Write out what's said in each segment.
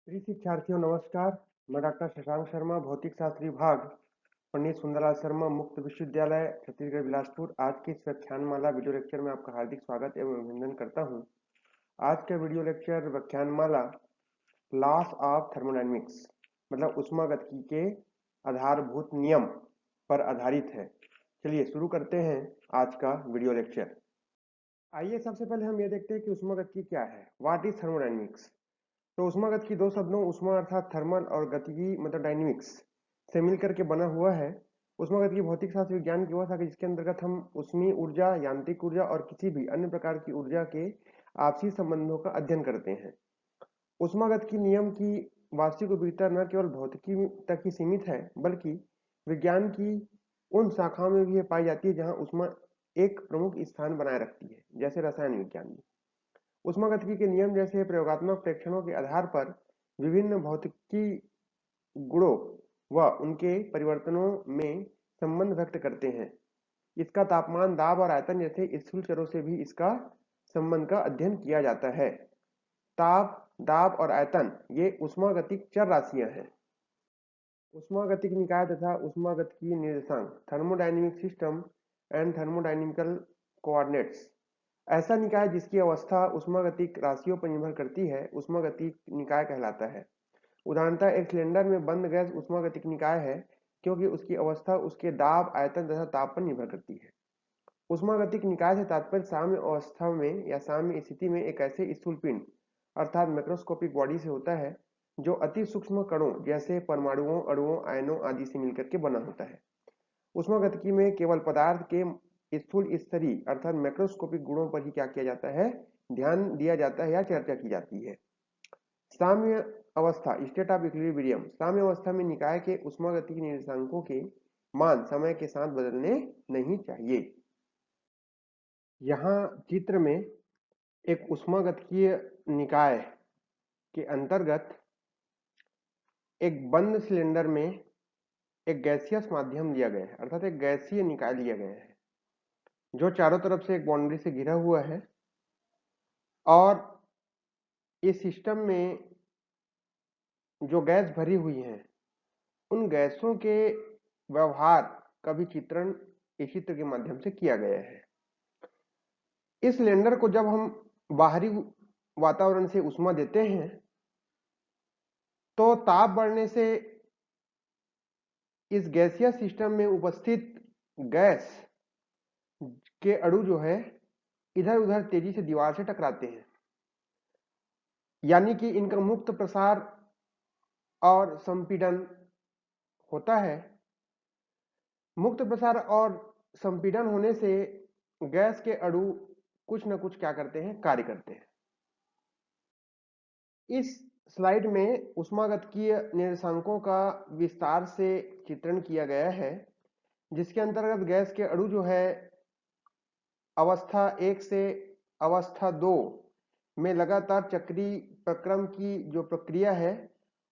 प्रिय शिक्षार्थियों नमस्कार। मैं डॉक्टर शशांक शर्मा, भौतिक शास्त्र विभाग, पंडित सुंदरलाल शर्मा, मुक्त विश्वविद्यालय छत्तीसगढ़ बिलासपुर। आज के इस व्याख्यानमाला वीडियो लेक्चर में आपका हार्दिक स्वागत एवं अभिनंदन करता हूं। आज का वीडियो लेक्चर व्याख्यानमाला लॉस ऑफ थर्मोडायनेमिक्स मतलब ऊष्मागतिकी के आधारभूत नियम पर आधारित है। चलिए शुरू करते हैं आज का वीडियो लेक्चर। आइए सबसे पहले हम ये देखते हैं कि ऊष्मागतिकी क्या है। What is thermodynamics. तो ऊष्मागतिकी दो शब्दों ऊष्मा अर्थात थर्मल और गतिकी मतलब डायनेमिक्स से मिलकर के बना हुआ है। ऊष्मागतिकी भौतिक शास्त्र विज्ञान की वह शाखा जिसके अंतर्गत हम ऊष्मीय ऊर्जा, यांत्रिक ऊर्जा और किसी भी अन्य प्रकार की ऊर्जा के आपसी संबंधों का अध्ययन करते हैं। ऊष्मागतिकी नियम की वास्तविक उपयोगिता न केवल भौतिकी तक ही सीमित है बल्कि विज्ञान की उन शाखाओं में भी पाई जाती है जहां ऊष्मा एक प्रमुख स्थान बनाए रखती है, जैसे रसायन विज्ञान में। ऊष्मागतिकी के नियम जैसे प्रयोगात्मक परीक्षणों के आधार पर विभिन्न भौतिकी गुणों व उनके परिवर्तनों में संबंध व्यक्त करते हैं। इसका तापमान, दाब और आयतन जैसे स्थूल चरों से भी इसका संबंध का अध्ययन किया जाता है। ताप, दाब और आयतन ये ऊष्मागतिक चर राशियां हैं। ऊष्मागतिक निकाय तथा ऊष्मागतिकीय निर्देशांक, thermodynamic system and thermodynamical coordinates. ऐसा निकाय जिसकी अवस्था ऊष्मागतिक राशियों पर निर्भर करती है ऊष्मागतिक निकाय कहलाता है। उदाहरणतः एक सिलेंडर में बंद गैस ऊष्मागतिक निकाय है क्योंकि उसकी अवस्था उसके दाब, आयतन तथा ताप पर निर्भर करती है। ऊष्मागतिक निकाय से तात्पर्य साम्य अवस्था में या साम्य स्थिति में एक ऐसे स्थूल पिंड अर्थात मैक्रोस्कोपिक बॉडी से होता है जो अति सूक्ष्म कणों जैसे परमाणुओं, अणुओं, आयनों आदि से मिलकर के बना होता है। ऊष्मागतिकी में केवल पदार्थ के स्थूल स्तरीय अर्थात मैक्रोस्कोपिक गुणों पर ही क्या किया जाता है, ध्यान दिया जाता है या चर्चा की जाती है। साम्य अवस्था, स्टेट ऑफ इक्विलिब्रियम। साम्य अवस्था में निकाय के ऊष्मागतिकी निर्देशांकों के मान समय के साथ बदलने नहीं चाहिए। यहाँ चित्र में एक ऊष्मागतिकीय निकाय के अंतर्गत एक बंद सिलेंडर में एक गैसियस माध्यम दिया गया है अर्थात एक गैसीय निकाय लिया गया है जो चारों तरफ से एक बाउंड्री से घिरा हुआ है और इस सिस्टम में जो गैस भरी हुई है उन गैसों के व्यवहार का भी चित्रण इस चित्र के माध्यम से किया गया है। इस सिलेंडर को जब हम बाहरी वातावरण से ऊष्मा देते हैं तो ताप बढ़ने से इस गैसीय सिस्टम में उपस्थित गैस के अणु जो है इधर उधर तेजी से दीवार से टकराते हैं, यानी कि इनका मुक्त प्रसार और संपीड़न होता है। मुक्त प्रसार और संपीड़न होने से गैस के अणु कुछ न कुछ क्या करते हैं, कार्य करते हैं। इस स्लाइड में ऊष्मागतिकीय निर्देशांकों का विस्तार से चित्रण किया गया है जिसके अंतर्गत गैस के अणु जो है अवस्था 1 से अवस्था 2 में लगातार चक्रीय प्रक्रम की जो प्रक्रिया है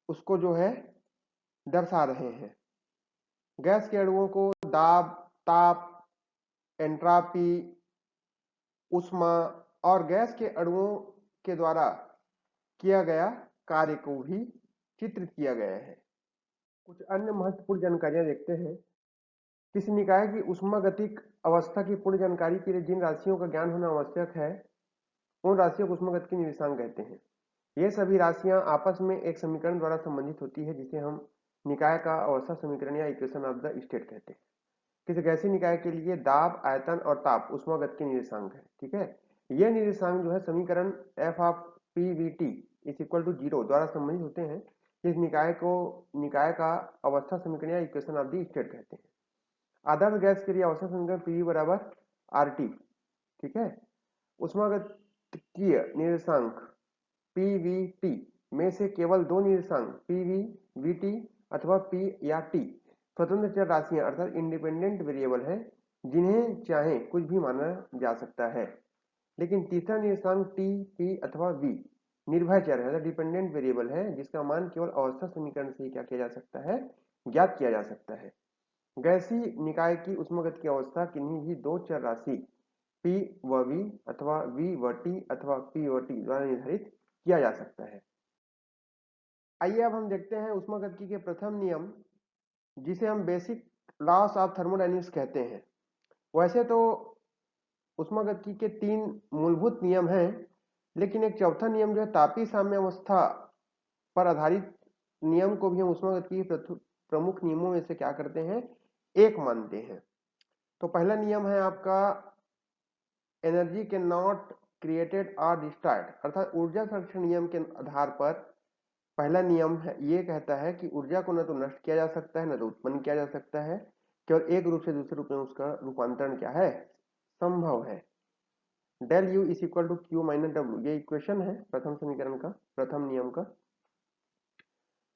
उसको जो है दर्शा रहे हैं। गैस के अणुओं को दाब, ताप, एंट्रापी, ऊष्मा और गैस के अणुओं के द्वारा किया गया कार्य को भी चित्रित किया गया है। कुछ अन्य महत्वपूर्ण जानकारियां देखते हैं। किसी निकाय की ऊष्मागतिक अवस्था की पूर्ण जानकारी के लिए जिन राशियों का ज्ञान होना आवश्यक है उन राशियों को ऊष्मागतिकीय निर्देशांक कहते हैं। ये सभी राशियां आपस में एक समीकरण द्वारा संबंधित होती है जिसे हम निकाय का अवस्था समीकरण या इक्वेशन ऑफ द स्टेट कहते हैं। किसी गैसीय निकाय के लिए दाब, आयतन और ताप ऊष्मागतिकीय निर्देशांक है। ठीक है, ये निर्देशांक जो है समीकरण F of P V T is equal to 0 द्वारा संबंधित होते हैं। इस निकाय का अवस्था समीकरण या इक्वेशन ऑफ द स्टेट कहते हैं। आदर्श गैस के लिए अवस्था समीकरण पी बराबर आर टी। ठीक है, ऊष्मागतिकीय निर्देशांक पीवीटी में से केवल दो निर्देशांक पीवी वीटी अथवा पी या टी स्वतंत्र चर राशियां अर्थात इंडिपेंडेंट वेरिएबल है जिन्हें चाहे कुछ भी माना जा सकता है। लेकिन तीसरा निर्देशांक टी, पी अथवा वी निर्भर चर है, डिपेंडेंट वेरिएबल है जिसका मान केवल अवस्था समीकरण से ही क्या किया जा सकता है, ज्ञात किया जा सकता है। गैसीय निकाय की ऊष्मागतिकीय अवस्था किन्हीं भी दो चर राशि P व V अथवा V व T अथवा P व T द्वारा निर्धारित किया जा सकता है। आइए अब हम देखते हैं ऊष्मागतिकी के प्रथम नियम, जिसे हम बेसिक लॉस ऑफ थर्मोडायनेमिक्स कहते हैं। वैसे तो ऊष्मागतिकी के 3 मूलभूत नियम हैं, लेकिन एक चौथा नियम जो है तापीय साम्यावस्था पर आधारित नियम को भी हम ऊष्मागतिकी के प्रमुख नियमों में से क्या करते हैं, एक मानते हैं। तो पहला नियम है आपका एनर्जी कैन नॉट क्रिएटेड और डिस्ट्रॉयड, अर्थात ऊर्जा संरक्षण नियम के आधार पर पहला नियम है ये कहता है कि ऊर्जा को न तो नष्ट किया जा सकता है, न तो उत्पन्न किया जा सकता है, केवल एक रूप से दूसरे रूप में उसका रूपांतरण क्या है, संभव है। Del you is equal to Q minus W, ये इक्वेशन है प्रथम समीकरण का, प्रथम नियम का,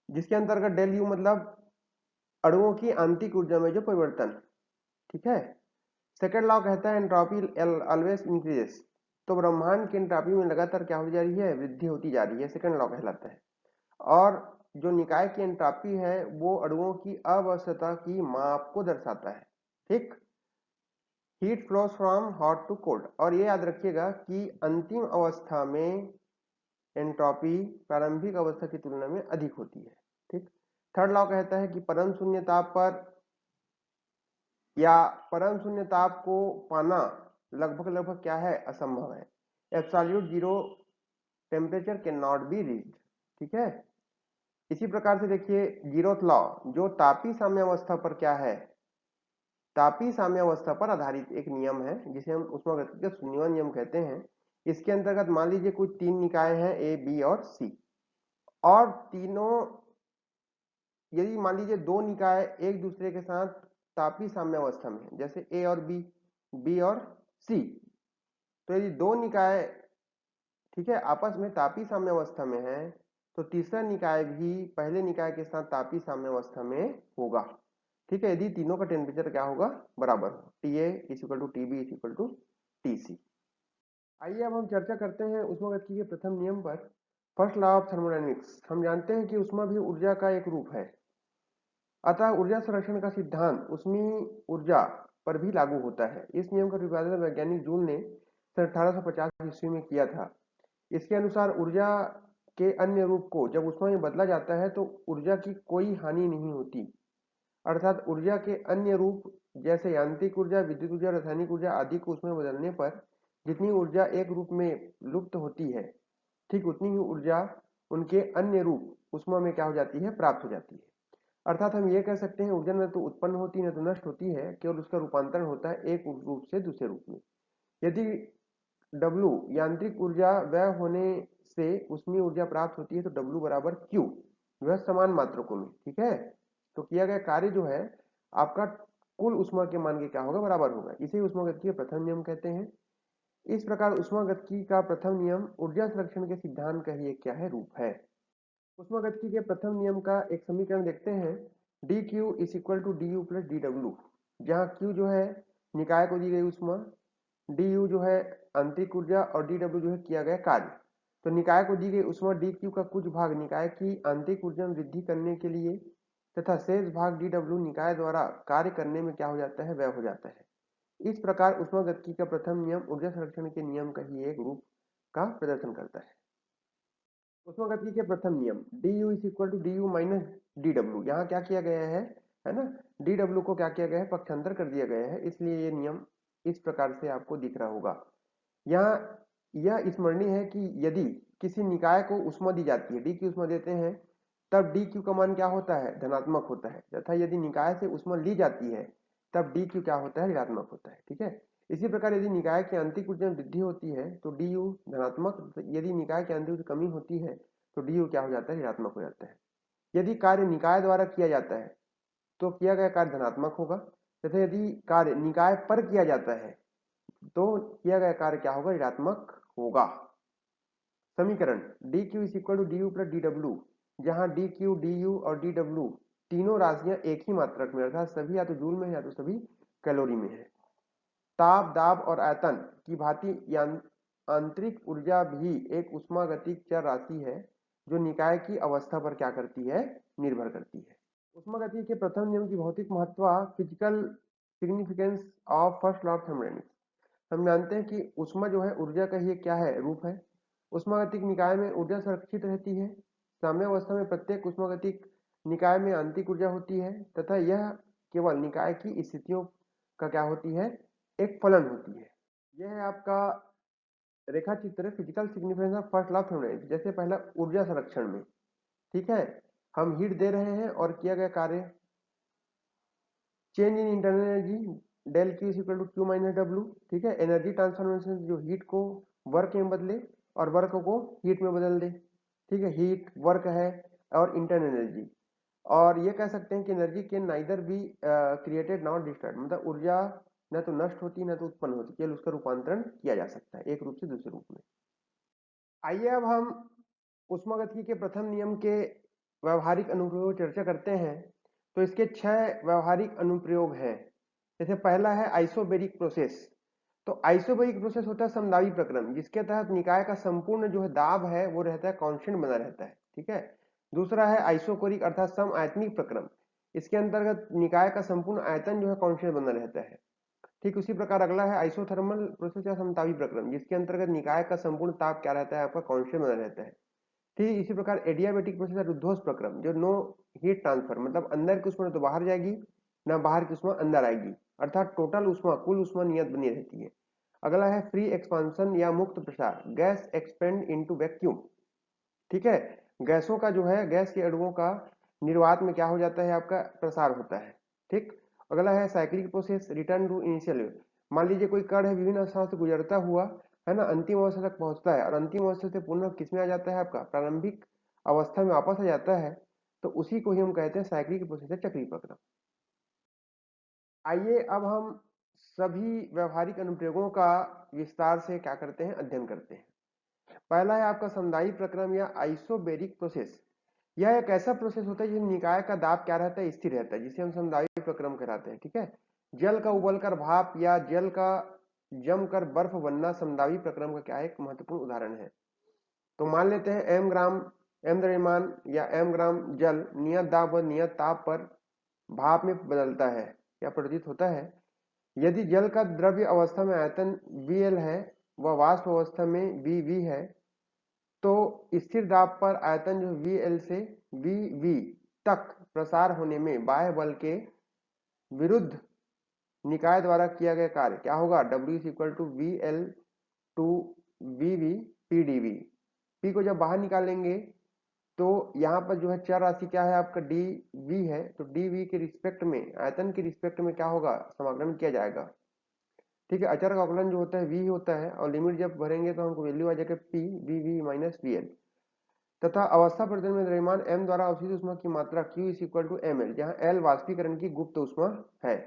जिसके अंतर्गत डेल यू मतलब अणुओं की आंतरिक ऊर्जा में जो परिवर्तन, ठीक है। सेकेंड लॉ कहता है एंट्रोपी ऑलवेज इंक्रीजेस, तो ब्रह्मांड की एंट्रोपी में लगातार क्या होती जा रही है, वृद्धि होती जा रही है, सेकेंड लॉ कहलाता है। और जो निकाय की एंट्रोपी है वो अणुओं की अवस्था की माप को दर्शाता है, ठीक। Heat flows from hot to cold, और ये याद रखिएगा कि अंतिम अवस्था में एंट्रोपी प्रारंभिक अवस्था की तुलना में अधिक होती है, ठीक। थर्ड लॉ कहता है कि परम शून्य ताप पर या परम शून्य ताप को पाना लगभग लगभग क्या है, असंभव है। Absolute zero temperature can not be reached, ठीक है। इसी प्रकार से देखिए जीरोथ लॉ, जो तापी साम्यावस्था पर क्या है, तापी साम्यावस्था पर आधारित एक नियम है, जिसे हम ऊष्मागतिकी का शून्यवान नियम कहते हैं। इसके अंतर्गत मान लीजिए कुछ 3 निकाय हैं ए बी और सी, और तीनों, यदि मान लीजिए 2 निकाय एक दूसरे के साथ तापी साम्यावस्था में, जैसे ए और बी, बी और सी, तो यदि 2 निकाय, ठीक है, आपस में तापी साम्यावस्था में है, तो तीसरा निकाय भी पहले निकाय के साथ तापी साम्यावस्था में होगा, ठीक है, यदि तीनों का टेम्परेचर क्या होगा, बराबर हो, T A is equal to T B is equal to T C. आइए अब हम चर्चा करते हैं ऊष्मागतिकी के प्रथम नियम पर। फर्स्ट लॉ ऑफ थर्मोडायनेमिक्स, हम जानते हैं कि ऊष्मा भी ऊर्जा का एक रूप है, अतः ऊर्जा संरक्षण का सिद्धांत ऊष्मीय ऊर्जा पर भी लागू होता है। इस नियम का प्रतिपादन वैज्ञानिक जूल ने सन 1850 ईस्वी में किया था। इसके अनुसार ऊर्जा के अन्य रूप को जब ऊष्मा में बदला जाता है तो ऊर्जा की कोई हानि नहीं होती, अर्थात ऊर्जा के अन्य रूप जैसे यांत्रिक ऊर्जा, विद्युत ऊर्जा, रासायनिक ऊर्जा आदि को उसमें बदलने पर जितनी ऊर्जा एक रूप में लुप्त होती है, ठीक उतनी ही ऊर्जा उनके अन्य रूप उष्मा में क्या हो जाती है, प्राप्त हो जाती है। अर्थात हम ये कह सकते हैं ऊर्जा न तो उत्पन्न होती न तो नष्ट होती है, केवल उसका रूपांतरण होता है एक रूप से दूसरे रूप में। यदि W यांत्रिक ऊर्जा व्यय होने से उष्मीय ऊर्जा प्राप्त होती है तो W बराबर Q, वह समान मात्रकों में, ठीक है। तो किया गया कार्य जो है आपका कुल उष्मा के मान के क्या होगा, बराबर होगा। इसे ऊष्मागतिकी का प्रथम नियम कहते हैं। इस प्रकार ऊष्मागतिकी का प्रथम नियम ऊर्जा संरक्षण के सिद्धांत का ही एक क्या है, रूप है। ऊष्मागतिकी के प्रथम नियम का एक समीकरण देखते हैं, d Q is equal to d U plus d W, जहाँ क्यू जो है निकाय को दी गई उष्मा, डी यू जो है आंतरिक ऊर्जा, और डी डब्ल्यू जो है किया गया कार्य। तो निकाय को दी गई उष्मा डी क्यू का कुछ भाग निकाय की आंतरिक ऊर्जा में वृद्धि करने के लिए तथा शेष भाग डी डब्ल्यू निकाय द्वारा कार्य करने में क्या हो जाता है, व्यय हो जाता है। इस प्रकार ऊष्मागतिकी का प्रथम नियम ऊर्जा संरक्षण के नियम का ही एक रूप का प्रदर्शन करता है। ऊष्मागतिकी के प्रथम नियम d U is equal to d U minus d W, यहाँ क्या किया गया है ना, डी डब्ल्यू को क्या किया गया है, पक्षांतर कर दिया गया है, इसलिए ये नियम इस प्रकार से आपको दिख रहा होगा। यहाँ यह स्मरणीय है कि यदि किसी निकाय को उष्मा दी जाती है, डी की उष्मा देते हैं, तब डी क्यू का मान क्या होता है, धनात्मक होता है, तथा यदि निकाय से उष्मा ली जाती है तब डी क्यू क्या होता है, ऋणात्मक होता है, ठीक है। इसी प्रकार यदि निकाय की आंतरिक ऊर्जा में वृद्धि होती है तो डी यू धनात्मक, यदि निकाय की आंतरिक ऊर्जा कमी होती है तो डी यू क्या हो जाता है, ऋणात्मक हो जाता है। यदि कार्य निकाय द्वारा किया जाता है तो किया गया कार्य धनात्मक होगा, तथा यदि कार्य निकाय पर किया जाता है तो किया गया कार्य क्या होगा, ऋणात्मक होगा। समीकरण d Q is equal to d U plus d W, जहां डी क्यू, डी यू और डी डब्ल्यू तीनों राशियां एक ही मात्रक में, अर्थात सभी या तो जूल में या तो सभी कैलोरी में है। ताप, दाब और आयतन की भांति आंतरिक ऊर्जा भी एक उष्मागतिक चर राशि है जो निकाय की अवस्था पर क्या करती है, निर्भर करती है। उष्मागतिकी के प्रथम नियम की भौतिक महत्व, physical significance of first law of thermodynamics. हम जानते हैं कि उष्मा जो है ऊर्जा का ही क्या है, रूप है। उष्मागतिक निकाय में ऊर्जा संरक्षित रहती है, साम्यावस्था में प्रत्येक ऊष्मागतिक निकाय में आंतरिक ऊर्जा होती है तथा यह केवल निकाय की स्थितियों का क्या होती है, एक फलन होती है। यह है आपका रेखा चित्र physical significance of first law of thermodynamics. जैसे पहला ऊर्जा संरक्षण में, ठीक है, हम हीट दे रहे हैं और किया गया कार्य change in internal energy del Q equal to Q minus W, ठीक है, एनर्जी ट्रांसफॉर्मेशन जो हीट को वर्क में बदले और वर्क को हीट में बदल दे, ठीक है, हीट वर्क है और इंटरनल एनर्जी। और ये कह सकते हैं कि एनर्जी के neither be created not destroyed, मतलब ऊर्जा न तो नष्ट होती न तो उत्पन्न होती, केवल उसका रूपांतरण किया जा सकता है एक रूप से दूसरे रूप में। आइए अब हम ऊष्मागतिकी के प्रथम नियम के व्यवहारिक अनुप्रयोग चर्चा करते हैं। तो इसके 6 व्यवहारिक अनुप्रयोग हैं। जैसे पहला है आइसोबेरिक प्रोसेस। तो आइसोबेरिक प्रोसेस होता है समदाबी प्रक्रम, जिसके तहत निकाय का संपूर्ण जो है दाब है वो रहता है, कांस्टेंट बना रहता है, ठीक है। दूसरा है आइसोकोरिक अर्थात सम आयतनिक प्रक्रम। इसके अंतर्गत निकाय का संपूर्ण आयतन जो है कांस्टेंट बना रहता है। ठीक उसी प्रकार अगला है आइसोथर्मल प्रोसेस या समतापी प्रक्रम, जिसके अंतर्गत निकाय का संपूर्ण ताप क्या रहता है, आपका कांस्टेंट बना रहता है। ठीक इसी प्रकार एडियाबेटिक प्रोसेस या रुद्धोष प्रक्रम, जो नो हीट ट्रांसफर, मतलब अंदर की उष्मा तो बाहर जाएगी ना बाहर की उष्मा अंदर आएगी, अर्थात टोटल उष्मा कुल उष्मा नियत बनी रहती है। अगला है फ्री एक्सपांसन या मुक्त प्रसार, गैस एक्सपेंड इनटू वैक्यूम, ठीक है, गैसों का जो है गैस के अणुओं का निर्वात में क्या हो जाता है, आपका प्रसार होता है। ठीक, अगला है cyclic process return to initial. मान लीजिए कोई कण है विभिन्न अवस्थाओं से गुजरता हुआ, है ना, अंतिम अवस्था तक पहुंचता है और अंतिम अवस्था से पुनः किसमें आ जाता है, आपका प्रारंभिक अवस्था में वापस आ जाता है। तो उसी को ही हम कहते हैं साइक्लिक प्रोसेस या चक्रीय प्रक्रम। आइए अब हम सभी व्यवहारिक अनुप्रयोगों का विस्तार से क्या करते हैं, अध्ययन करते हैं। पहला है आपका समदायी प्रक्रम या आइसोबेरिक प्रोसेस। यह एक ऐसा प्रोसेस होता है जिसमें निकाय का दाब क्या रहता है, स्थिर रहता है, जिसे हम समदायी प्रक्रम कहलाते हैं। ठीक है, जल का उबलकर भाप या जल का जमकर बर्फ बनना समदायी प्रक्रम का क्या है, एक महत्वपूर्ण उदाहरण है। तो मान लेते हैं एम द्रव्यमान या एम ग्राम जल नियत दाब और नियत ताप पर भाप में बदलता है या प्रदीत होता है। यदि जल का द्रव्य अवस्था में आयतन Vl है व वाष्प अवस्था में Vv है, तो स्थिर दाब पर आयतन जो Vl से Vv तक प्रसार होने में बाह्य बल के विरुद्ध निकाय द्वारा किया गया कार्य क्या होगा, W is equal to VL to VV PdV। P को जब बाहर निकालेंगे तो यहाँ पर जो है चर राशि क्या है, आपका dV है, तो dV के रिस्पेक्ट में आयतन के रिस्पेक्ट में क्या होगा, समाकलन किया जाएगा। ठीक है, अचर का अवकलन जो होता है V होता है और लिमिट जब भरेंगे तो हमको वैल्यू आ जाएगा P VV माइनस VL। तथा अवस्था प्रदर्शन में द्रव्यमान m द्वारा अवशिष्ट ऊष्मा की मात्रा Q is equal to ml, जहाँ L वाष्पीकरण की गुप्त ऊष्मा है।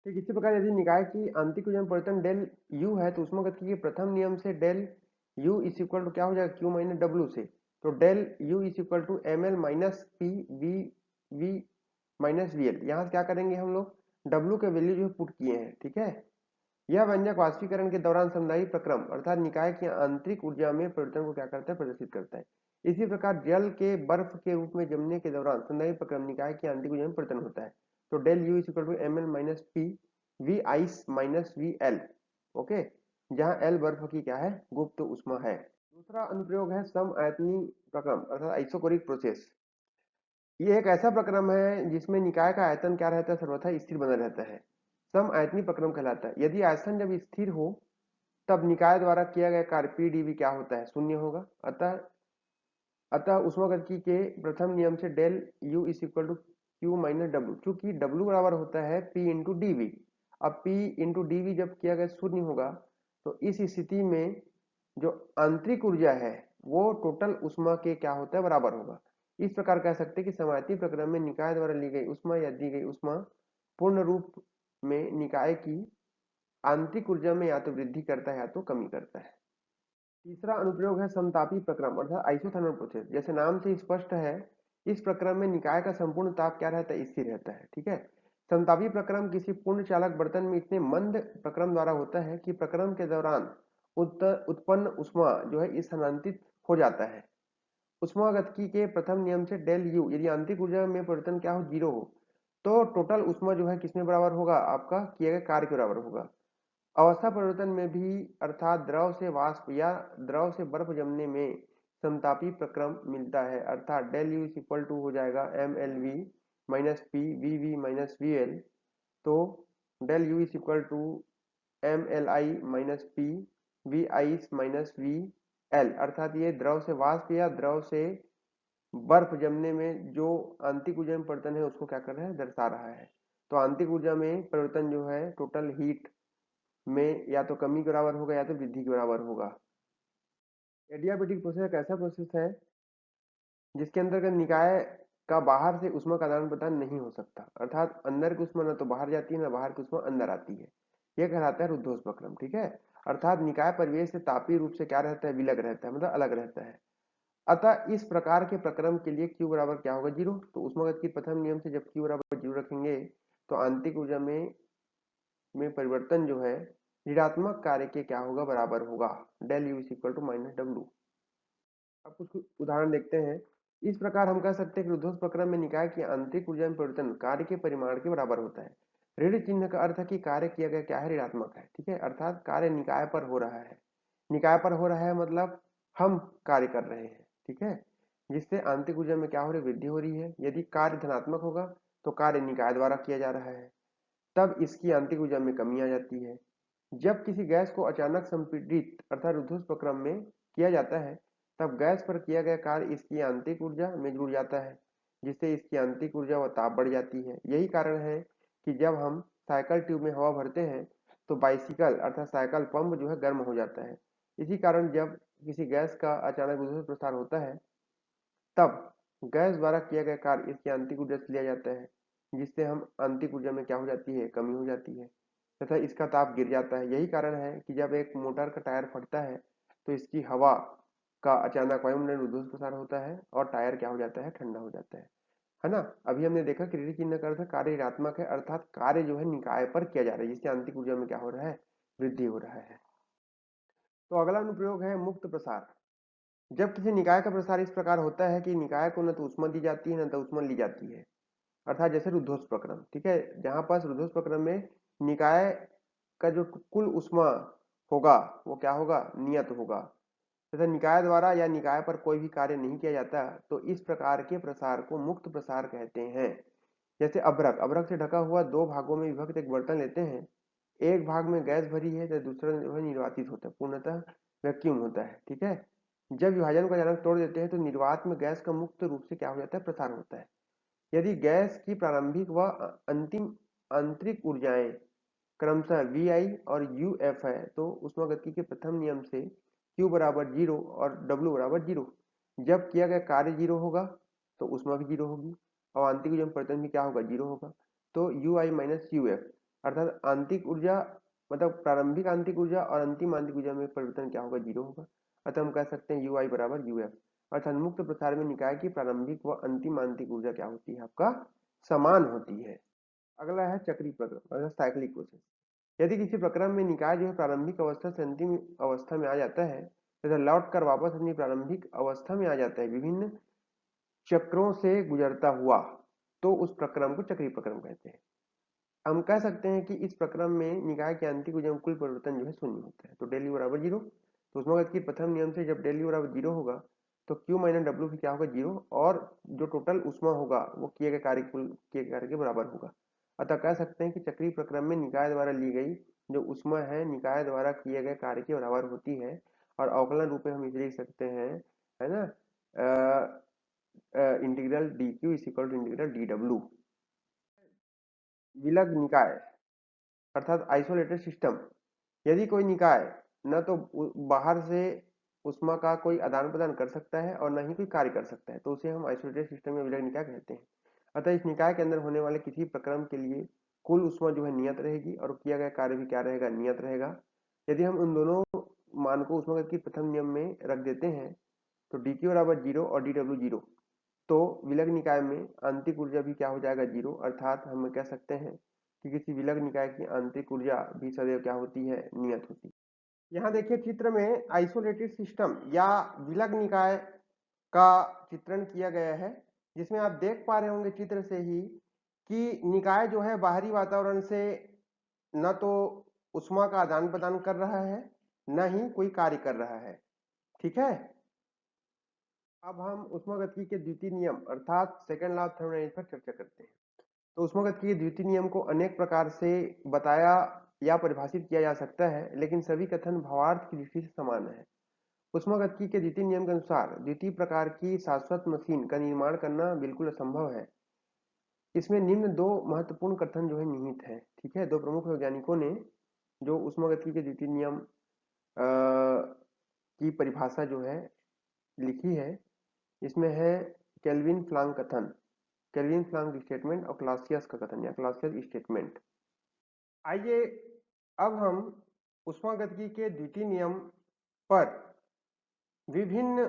ठीक इसी प्रकार यदि निकाय की आंतरिक ऊर्जा में परिवर्तन डेल U है, तो ऊष्मागतिकी के प्रथम नियम से del U is equal to क्या हो जाएगा, Q माइनस W से। तो del U is equal to ml minus P V minus VL। यहाँ से क्या करेंगे हम लोग, W के वैल्यू जो पुट किए हैं, ठीक है। यह व्यंजक वाष्पीकरण के दौरान समदायी प्रक्रम अर्थात निकाय की आंतरिक ऊर्जा में परिवर्तन को क्या करता है, प्रदर्शित करता है। इसी प्रकार जल के बर्फ के रूप में जमने के दौरान समदायी प्रक्रम निकाय की आंतरिक ऊर्जा में परिवर्तन होता है। तो del you is equal to M L minus P V ice minus V L, okay, जहां एल बर्फ की क्या है, गुप्त उष्मा है। दूसरा अनुप्रयोग है सम आयतनी प्रक्रम अर्थात आइसोकोरिक प्रोसेस। ये एक ऐसा प्रक्रम है जिसमें निकाय का आयतन क्या रहता है, सर्वथा स्थिर बना रहता है, सम आयतनी प्रक्रम कहलाता है। यदि आयतन जब स्थिर हो तब निकाय द्वारा किया गया कार्य पीडीवी क्या होता है, शून्य होगा। अतः अतः ऊष्मागतिकी के प्रथम नियम से del you is equal to Q minus W, चूंकि डब्ल्यू बराबर होता है पी इंटू डीवी। अब पी इंटू डीवी जब किया गया शून्य होगा, तो इस स्थिति में जो आंतरिक ऊर्जा है वो टोटल उष्मा के क्या होता है, बराबर होगा। इस प्रकार कह सकते हैं कि समआयतनी प्रक्रम में निकाय द्वारा ली गई उष्मा या दी गई उष्मा पूर्ण रूप में निकाय की आंतरिक ऊर्जा में या तो वृद्धि करता है या तो कमी करता है। तीसरा अनुप्रयोग है समतापी प्रक्रम अर्थात आइसोथर्मल प्रोसेस। जैसे नाम से स्पष्ट है, इस प्रक्रम में निकाय का संपूर्ण ताप क्या रहता है, स्थिर रहता है। ठीक है, समतापी प्रक्रम किसी पूर्ण चालक बर्तन में इतने मंद प्रक्रम द्वारा होता है कि प्रक्रम के दौरान उत्पन्न उष्मा जो है स्थानांतरित हो जाता है। उष्मागतिकी के प्रथम नियम से डेल यू, यदि आंतरिक ऊर्जा में परिवर्तन क्या हो, जीरो हो, तो टोटल उष्मा जो है किसमें बराबर होगा, आपका किए गए कार्य के बराबर होगा। अवस्था परिवर्तन में भी अर्थात द्रव से वाष्प या द्रव से बर्फ जमने में समतापी प्रक्रम मिलता है, अर्थात del you is equal to हो जाएगा M L V minus P V V minus V L. तो del you is equal to M L I minus P V I minus V L, अर्थात ये द्रव से वाष्प या द्रव से बर्फ जमने में जो आंतरिक ऊर्जा में परिवर्तन है उसको क्या कर रहा है, दर्शा रहा है। तो आंतरिक ऊर्जा में परिवर्तन जो है टोटल हीट में या तो कमी के बराबर होगा या तो वृद्धि के बराबर होगा। एडियाबेटिक प्रोसेस एक ऐसा प्रोसेस है जिसके अंतर्गत निकाय का बाहर से ऊष्मा का आदान प्रदान नहीं हो सकता, अर्थात अंदर की ऊष्मा न तो बाहर जाती है न बाहर की ऊष्मा अंदर आती है। यह कहलाता है रुद्धोष्प्रक्रम, ठीक है। अर्थात निकाय परिवेश से तापीय रूप से क्या रहता है, विलग रहता है, मतलब अलग रहता है। अतः इस प्रकार के प्रक्रम के लिए Q बराबर क्या होगा, जीरो। तो ऊष्मागत के प्रथम नियम से जब Q बराबर जीरो रखेंगे तो आंतरिक ऊर्जा में परिवर्तन जो है ऋणात्मक कार्य के क्या होगा, बराबर होगा, del you is equal to minus W. अब कुछ उदाहरण देखते हैं। इस प्रकार हम कह सकते हैं कि रुद्धोष्प्रक्रम में निकाय की आंतरिक ऊर्जा में परिवर्तन कार्य के परिमाण के बराबर होता है। ऋण चिन्ह का अर्थ है कि कार्य किया गया क्या है, ऋणात्मक है, ठीक है। अर्थात कार्य निकाय पर हो रहा है, निकाय पर हो रहा है मतलब हम कार्य कर रहे हैं, ठीक है, जिससे आंतरिक ऊर्जा में क्या हो रही है, वृद्धि हो रही है। यदि कार्य धनात्मक होगा तो कार्य निकाय द्वारा किया जा रहा है, तब इसकी आंतरिक ऊर्जा में कमी आ जाती है। जब किसी गैस को अचानक संपीड़ित अर्थात रुद्धोष्प्रक्रम में किया जाता है तब गैस पर किया गया कार्य इसकी आंतरिक ऊर्जा में जुड़ जाता है, जिससे इसकी आंतरिक ऊर्जा व ताप बढ़ जाती है। यही कारण है कि जब हम साइकिल ट्यूब में हवा भरते हैं तो बाइसिकल अर्थात साइकिल पंप जो है गर्म हो जाता है। इसी कारण जब किसी गैस का अचानक विद्युत प्रसार होता है तब गैस द्वारा किया गया कार्य इसकी आंतरिक ऊर्जा से लिया जाता है, जिससे हम आंतरिक ऊर्जा में क्या हो जाती है, कमी हो जाती है तथा इसका ताप गिर जाता है। यही कारण है कि जब एक मोटर का टायर फटता है तो इसकी हवा का अचानक वायुमंडल में विद्युत प्रसार होता है और टायर क्या हो जाता है, ठंडा हो जाता है ना। अभी हमने देखा कि ऋण चिन्ह का अर्थ कार्य ऋणात्मक है, अर्थात कार्य जो है निकाय पर किया जा रहा है, जिससे आंतरिक ऊर्जा में क्या हो रहा है, वृद्धि हो रहा है। तो अगला अनुप्रयोग है मुक्त प्रसार। जब किसी निकाय का प्रसार इस प्रकार होता है कि निकाय को न तो ऊष्मा दी जाती है न तो ऊष्मा ली जाती है, अर्थात जैसे रुद्धोष्प्रक्रम, ठीक है, जहां पास रुद्धोष्प्रक्रम में निकाय का जो कुल ऊष्मा होगा वो क्या होगा, नियत होगा तथा निकाय द्वारा या निकाय पर कोई भी कार्य नहीं किया जाता, तो इस प्रकार के प्रसार को मुक्त प्रसार कहते हैं। जैसे अभ्रक, अभ्रक से ढका हुआ दो भागों में विभक्त एक बर्तन लेते हैं, एक भाग में गैस भरी है तो दूसरा जो है निर्वातित होता है, पूर्णतः वैक्यूम होता है, ठीक है। जब विभाजन को अचानक तोड़ देते हैं तो निर्वात में गैस का मुक्त रूप से क्या हो जाता है, प्रसार होता है। यदि गैस की प्रारंभिक व अंतिम आंतरिक ऊर्जाएं क्रमशः वी आई और यू एफ है तो ऊष्मागतिकी के प्रथम नियम से Q बराबर जीरो और W बराबर जीरो। जब किया गया कार्य जीरो होगा तो ऊष्मा भी जीरो होगी और आंतरिक ऊर्जा में परिवर्तन भी क्या होगा, जीरो होगा। तो you I minus U F अर्थात आंतरिक ऊर्जा मतलब प्रारंभिक आंतरिक ऊर्जा और अंतिम आंतरिक ऊर्जा में परिवर्तन क्या होगा, जीरो होगा। अतः हम कह सकते हैं यू आई बराबर यू एफ, अर्थात मुक्त प्रसार में निकाय की प्रारंभिक व अंतिम आंतरिक ऊर्जा क्या होती है, आपका समान होती है। अगला है चक्रीय प्रक्रम अर्थात साइक्लिक प्रोसेस। यदि किसी प्रक्रम में निकाय जो है प्रारंभिक अवस्था से अंतिम अवस्था में आ जाता है तथा लौट कर वापस अपनी प्रारंभिक अवस्था में आ जाता है विभिन्न चक्रों से गुजरता हुआ, तो उस प्रक्रम को चक्रीय प्रक्रम कहते हैं। हम कह सकते हैं कि इस प्रक्रम में निकाय के आंतरिक ऊर्जा में कुल परिवर्तन जो है शून्य होता है। तो डेल यू बराबर जीरो, तो ऊष्मागत के प्रथम नियम से जब डेल यू बराबर जीरो होगा तो क्यू माइनस डब्ल्यू भी क्या होगा, जीरो, और जो टोटल ऊष्मा होगा वो किए गए कार्य कुल किए गए कार्य के बराबर होगा। अतः कह सकते हैं कि चक्रीय प्रक्रम में निकाय द्वारा ली गई जो ऊष्मा है निकाय द्वारा किए गए कार्य के बराबर होती है, और अवकलन रूप में हम इसे लिख सकते हैं, है ना, integral d Q is equal to integral d W. विलग निकाय अर्थात आइसोलेटेड सिस्टम। यदि कोई निकाय न तो बाहर से ऊष्मा का कोई आदान प्रदान कर सकता है और न ही कोई कार्य कर सकता है तो उसे हम आइसोलेटेड सिस्टम या विलग निकाय कहते हैं। अतः इस निकाय के अंदर होने वाले किसी प्रक्रम के लिए कुल ऊष्मा जो है नियत रहेगी और किया गया कार्य भी क्या रहेगा, नियत रहेगा। यदि हम उन दोनों मान को ऊष्मागत के प्रथम नियम में रख देते हैं तो डी क्यू बराबर जीरो और डी डब्ल्यू जीरो, तो विलग निकाय में आंतरिक ऊर्जा भी क्या हो जाएगा, जीरो। अर्थात हम कह सकते हैं कि किसी विलग निकाय की आंतरिक ऊर्जा भी सदैव क्या होती है, नियत होती है। यहाँ देखिए चित्र में आइसोलेटेड सिस्टम या विलग निकाय का चित्रण किया गया है, जिसमें आप देख पा रहे होंगे चित्र से ही कि निकाय जो है बाहरी वातावरण से न तो उष्मा का आदान प्रदान कर रहा है न ही कोई कार्य कर रहा है, ठीक है। अब हम ऊष्मागतिकी के द्वितीय नियम अर्थात सेकंड लॉ ऑफ थर्मोडायनामिक्स पर चर्चा करते हैं। तो ऊष्मागतिकी के द्वितीय नियम को अनेक प्रकार से बताया या परिभाषित किया जा सकता है, लेकिन सभी कथन भावार्थ की दृष्टि से समान है। ऊष्मागतिकी के द्वितीय नियम के अनुसार द्वितीय प्रकार की शाश्वत मशीन का निर्माण करना बिल्कुल असंभव है। इसमें निम्न दो महत्वपूर्ण कथन जो है निहित है। ठीक है, दो प्रमुख वैज्ञानिकों ने जो ऊष्मागतिकी के द्वितीय नियम की परिभाषा जो है लिखी है, इसमें है केल्विन प्लांक कथन, केल्विन प्लांक स्टेटमेंट और क्लासियस का कथन या क्लासियस स्टेटमेंट। आइए अब हम ऊष्मागतिकी के द्वितीय नियम पर विभिन्न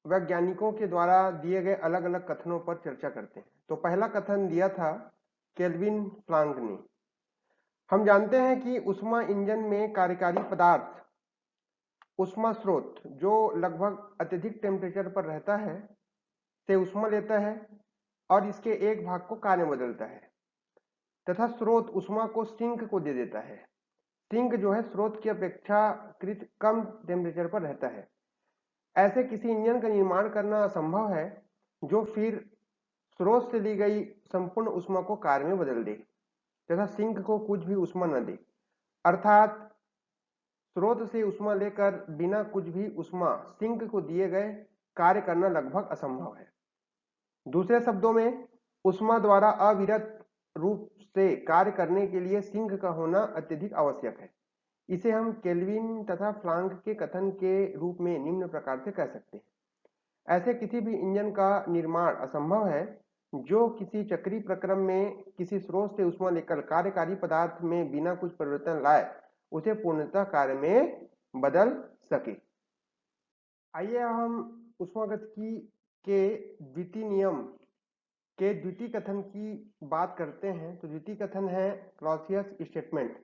वैज्ञानिकों के द्वारा दिए गए अलग अलग कथनों पर चर्चा करते हैं। तो पहला कथन दिया था केल्विन प्लांक ने। हम जानते हैं कि ऊष्मा इंजन में कार्यकारी पदार्थ ऊष्मा स्रोत जो लगभग अत्यधिक टेम्परेचर पर रहता है से ऊष्मा लेता है और इसके एक भाग को कार्य में बदलता है तथा स्रोत ऊष्मा को सिंक को दे देता है। सिंक जो है स्रोत की अपेक्षाकृत कम टेम्परेचर पर रहता है। ऐसे किसी इंजन का निर्माण करना असंभव है जो फिर स्रोत से ली गई संपूर्ण ऊष्मा को कार्य में बदल दे तथा सिंक को कुछ भी ऊष्मा न दे। अर्थात स्रोत से ऊष्मा लेकर बिना कुछ भी ऊष्मा सिंक को दिए गए कार्य करना लगभग असंभव है। दूसरे शब्दों में ऊष्मा द्वारा अविरत रूप से कार्य करने के लिए सिंक का होना अत्यधिक आवश्यक है। इसे हम केल्विन तथा प्लांक के कथन के रूप में निम्न प्रकार से कह सकते हैं। ऐसे किसी भी इंजन का निर्माण असंभव है जो किसी चक्रीय प्रक्रम में किसी स्रोत से ऊष्मा लेकर कार्यकारी पदार्थ में बिना कुछ परिवर्तन लाए उसे पूर्णतः कार्य में बदल सके। आइए हम ऊष्मागतिकी के द्वितीय नियम के द्वितीय कथन की बात करते हैं। तो द्वितीय कथन है क्लासियस स्टेटमेंट।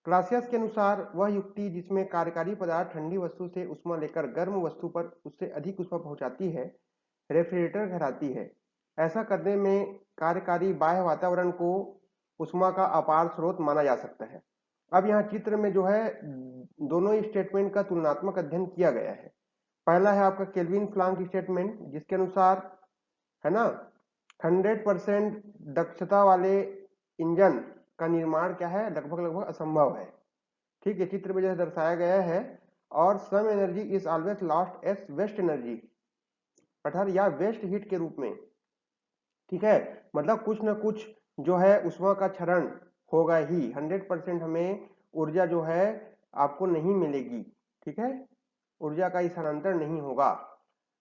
क्लासियस के अनुसार वह युक्ति जिसमें कार्यकारी पदार्थ ठंडी वस्तु से ऊष्मा लेकर गर्म वस्तु पर उससे अधिक ऊष्मा पहुंचाती है रेफ्रिजरेटर कहलाती है। ऐसा करने में कार्यकारी बाह्य वातावरण को ऊष्मा का अपार स्रोत माना जा सकता है। अब यहाँ चित्र में जो है दोनों स्टेटमेंट का तुलनात्मक अध्ययन किया गया है। पहला है आपका केल्विन प्लांक स्टेटमेंट जिसके अनुसार है ना 100% दक्षता वाले इंजन का निर्माण क्या है लगभग लगभग असंभव है। ठीक है, चित्र में जैसे दर्शाया गया है। और some energy is always lost as waste energy अर्थात या वेस्ट हीट के रूप में। ठीक है, मतलब कुछ ना कुछ जो है ऊष्मा का क्षरण होगा ही। 100% हमें ऊर्जा जो है आपको नहीं मिलेगी। ठीक है, ऊर्जा का स्थानांतरण नहीं होगा।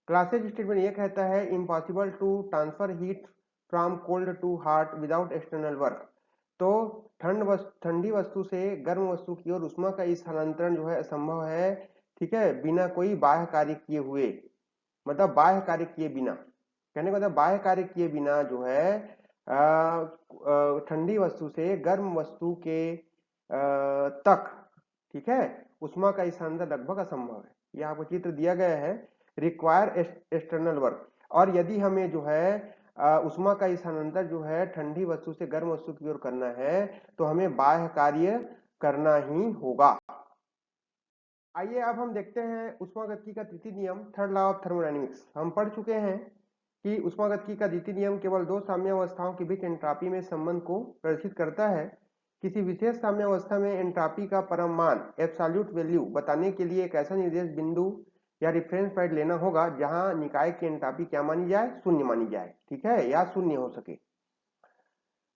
क्लासियस स्टेटमेंट ये कहता है impossible to transfer heat from cold to hot without external work. तो ठंडी वस्तु से गर्म वस्तु की ओर ऊष्मा का स्थानांतरण जो है असंभव है। ठीक है, बिना कोई बाह्य कार्य किए हुए, मतलब बाह्य कार्य किए बिना, कहने का मतलब बाह्य कार्य किए बिना जो है ठंडी वस्तु से गर्म वस्तु के तक, ठीक है, ऊष्मा का स्थानांतरण लगभग असंभव है। यह आपको चित्र दिया गया है, रिक्वायर एक्सटर्नल वर्क। और यदि हमें जो है ऊष्मा का स्थानांतरण जो है ठंडी वस्तु से गर्म वस्तु की ओर करना है तो हमें बाह्य कार्य करना ही होगा। आइए अब हम देखते हैं ऊष्मागतिकी का तृतीय नियम, थर्ड लॉ ऑफ थर्मोडायनेमिक्स। हम पढ़ चुके हैं कि ऊष्मागतिकी का द्वितीय नियम केवल दो साम्यावस्थाओं के बीच एंट्रॉपी में संबंध को प्रदर्शित करता है। किसी विशेष साम्यावस्था में एंट्रॉपी का परम मान एब्सोल्यूट वैल्यू बताने के लिए एक ऐसा निर्देश बिंदु या रिफरेंस पॉइंट लेना होगा जहां निकाय की एंट्रॉपी क्या मानी जाए, शून्य मानी जाए। ठीक है, या शून्य हो सके।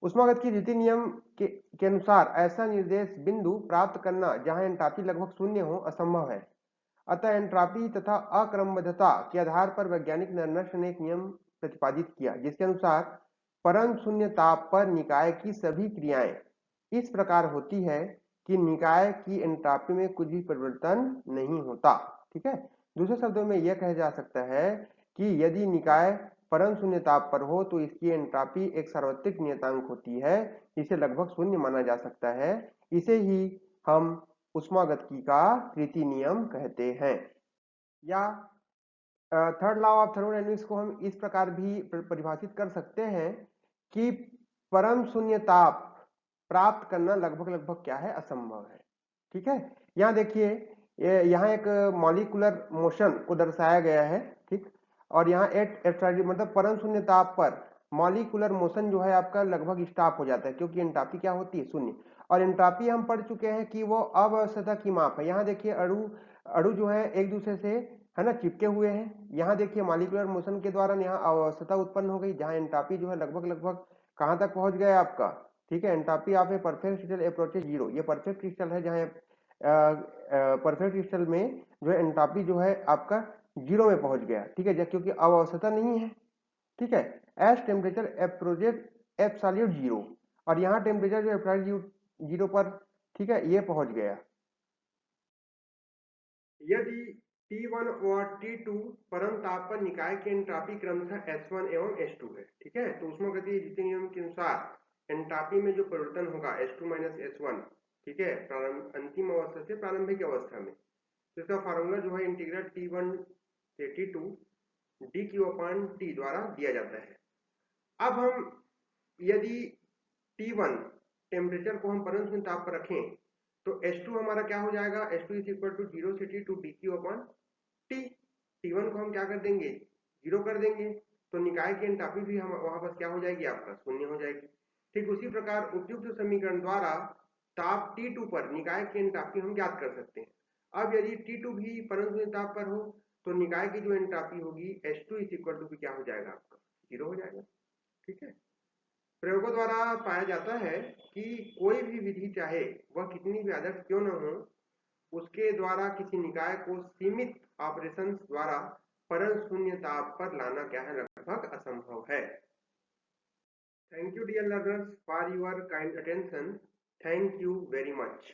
ऊष्मागतिकी के द्वितीय नियम के अनुसार ऐसा निर्देश बिंदु प्राप्त करना जहां एंट्रॉपी लगभग शून्य हो असंभव है। अतः एंट्रॉपी तथा अक्रमबद्धता के आधार पर वैज्ञानिक नर्स ने एक नियम प्रतिपादित किया जिसके अनुसार परम शून्य ताप पर निकाय की सभी क्रियाएं इस प्रकार होती है कि निकाय की एंट्रॉपी में कुछ भी परिवर्तन नहीं होता। ठीक है, दूसरे शब्दों में यह कहा जा सकता है कि यदि निकाय परम शून्य ताप पर हो तो इसकी एंट्रॉपी एक सार्वत्रिक नियतांक होती है, इसे लगभग शून्य माना जा सकता है। इसे ही हम ऊष्मागतिकी का तृतीय नियम कहते हैं। या थर्ड लॉ ऑफ थर्मोडायनेमिक्स को हम इस प्रकार भी परिभाषित कर सकते हैं कि परम शून्य ताप प्राप्त करना लगभग लगभग क्या है, असंभव है। ठीक है, यहाँ देखिए यहाँ एक मॉलिक्यूलर मोशन को दर्शाया गया है। ठीक, और यहाँ एट एब्सोल्यूट मतलब परम शून्य ताप पर मॉलिक्यूलर मोशन जो है आपका लगभग स्टॉप हो जाता है, क्योंकि एंट्रॉपी क्या होती है, शून्य। और एंट्रॉपी हम पढ़ चुके हैं कि वो अवस्था की माप है। यहाँ देखिए अणु अणु जो है एक दूसरे से है ना चिपके हुए हैं। यहाँ देखिए मॉलिक्यूलर मोशन के द्वारा यहाँ अवस्था उत्पन्न हो गई, जहाँ एंट्रॉपी जो है लगभग लगभग कहाँ तक पहुंच गया आपका, ठीक है। Entropy of a perfect crystal approaches zero, ये परफेक्ट क्रिस्टल है, जहाँ परफेक्ट क्रिस्टल में जो है एंट्रॉपी जो है आपका जीरो में पहुंच गया, ठीक है, क्योंकि अवस्था नहीं है, ठीक है। As temperature approaches absolute zero, और यहाँ टेम्परेचर जो एब्सोल्यूट जीरो पर, ठीक है, ये पहुंच गया। यदि T1 और T2 परम ताप पर निकाय की एंट्रॉपी क्रमशः S1 एवं S2 है, ठीक है। तो ऊष्मागतिकीय द्वितीय नियम के अनुसार एंट्रॉपी में जो परिवर्तन होगा S2 माइनस S1, ठीक है, अंतिम अवस्था से प्रारंभिक अवस्था में, तो इसका फार्मूला जो है इंटीग्रल T1 से T2 dQ/T द्वारा दिया जाता है। अब हम यदि T1 टेम्परेचर को हम परम शून्य ताप पर रखें तो H2 हमारा क्या हो जाएगा, H2 इज इक्वल टू 0 से T2 dQ/T। T1 को हम क्या कर देंगे, जीरो कर देंगे, तो निकाय की एंट्रॉपी भी हम वहां पर क्या हो जाएगी, आपका शून्य हो जाएगी। ठीक उसी प्रकार उपयुक्त समीकरण द्वारा ताप T2 पर निकाय की एंट्रॉपी हम ज्ञात कर सकते हैं। अब यदि T2 भी परम शून्य ताप पर हो तो निकाय की जो एंट्रॉपी होगी H2 इज इक्वल टू क्या हो जाएगा, आपका जीरो हो जाएगा, ठीक है। प्रयोगों द्वारा पाया जाता है कि कोई भी विधि चाहे वह कितनी भी आदर्श क्यों न हो, उसके द्वारा किसी निकाय को सीमित ऑपरेशंस द्वारा परम शून्य ताप पर लाना क्या है, लगभग असंभव है। Thank you dear learners for your kind attention. Thank you very much.